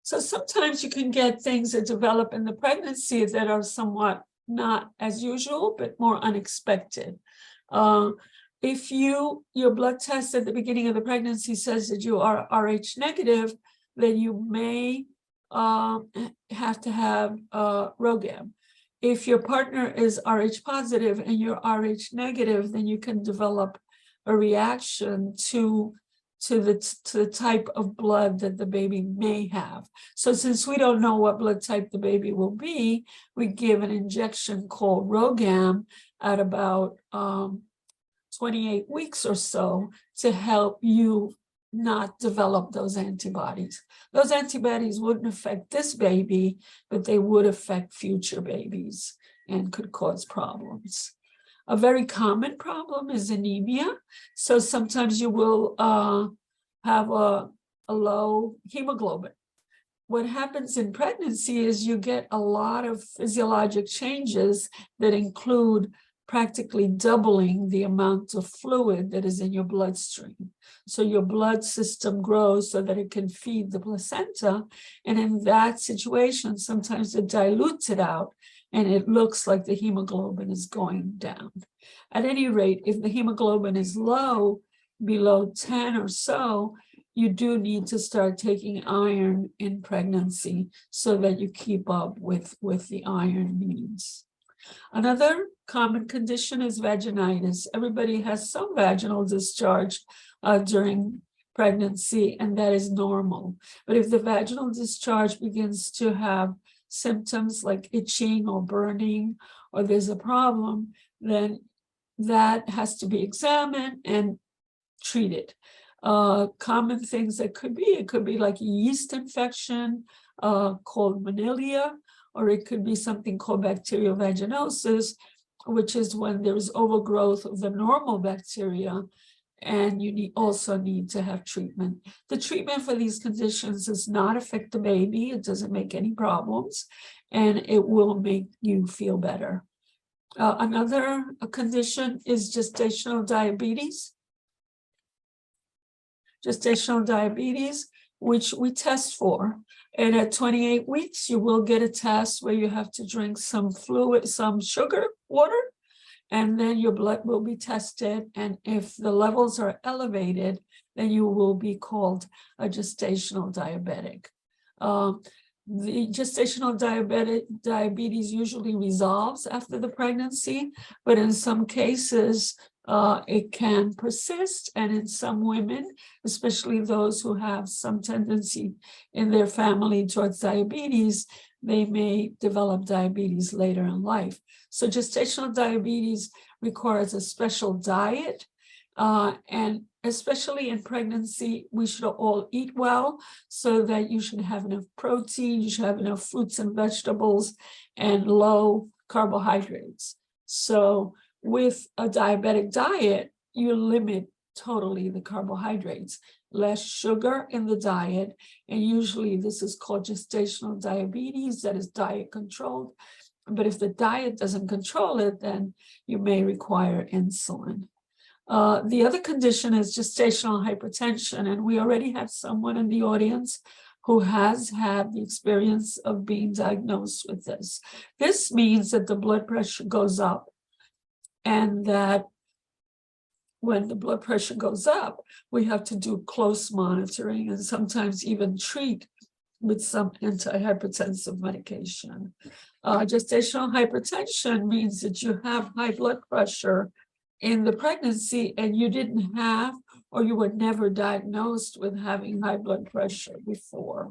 So sometimes you can get things that develop in the pregnancy that are somewhat not as usual, but more unexpected. If your blood test at the beginning of the pregnancy says that you are Rh negative, then you may have to have RhoGAM. If your partner is Rh positive and you're Rh negative, then you can develop a reaction to the type of blood that the baby may have. So since we don't know what blood type the baby will be, we give an injection called RhoGAM at about 28 weeks or so to help you not develop those antibodies. Those antibodies wouldn't affect this baby, but they would affect future babies and could cause problems. A very common problem is anemia. So sometimes you will have a low hemoglobin. What happens in pregnancy is you get a lot of physiologic changes that include practically doubling the amount of fluid that is in your bloodstream. So your blood system grows so that it can feed the placenta. And in that situation, sometimes it dilutes it out and it looks like the hemoglobin is going down. At any rate, if the hemoglobin is low, below 10 or so, you do need to start taking iron in pregnancy so that you keep up with the iron needs. Another common condition is vaginitis. Everybody has some vaginal discharge during pregnancy, and that is normal. But if the vaginal discharge begins to have symptoms like itching or burning, or there's a problem, then that has to be examined and treated. Common things that it could be like a yeast infection called Manila, or it could be something called bacterial vaginosis, which is when there's overgrowth of the normal bacteria, and you also need to have treatment. The treatment for these conditions does not affect the baby. It doesn't make any problems, and it will make you feel better. Another condition is gestational diabetes. Gestational diabetes, which we test for. And at 28 weeks, you will get a test where you have to drink some fluid, some sugar, water, and then your blood will be tested. And if the levels are elevated, then you will be called a gestational diabetic. The gestational diabetes usually resolves after the pregnancy, but in some cases, it can persist, and in some women, especially those who have some tendency in their family towards diabetes, they may develop diabetes later in life. So gestational diabetes requires a special diet, and especially in pregnancy, we should all eat well so that you should have enough protein, you should have enough fruits and vegetables, and low carbohydrates. So with a diabetic diet, you limit totally the carbohydrates, less sugar in the diet, and usually this is called gestational diabetes, that is diet controlled. But if the diet doesn't control it, then you may require insulin. The other condition is gestational hypertension, and we already have someone in the audience who has had the experience of being diagnosed with this. This means that the blood pressure goes up, and that when the blood pressure goes up, we have to do close monitoring and sometimes even treat with some antihypertensive medication. Gestational hypertension means that you have high blood pressure in the pregnancy and you didn't have, or you were never diagnosed with having high blood pressure before.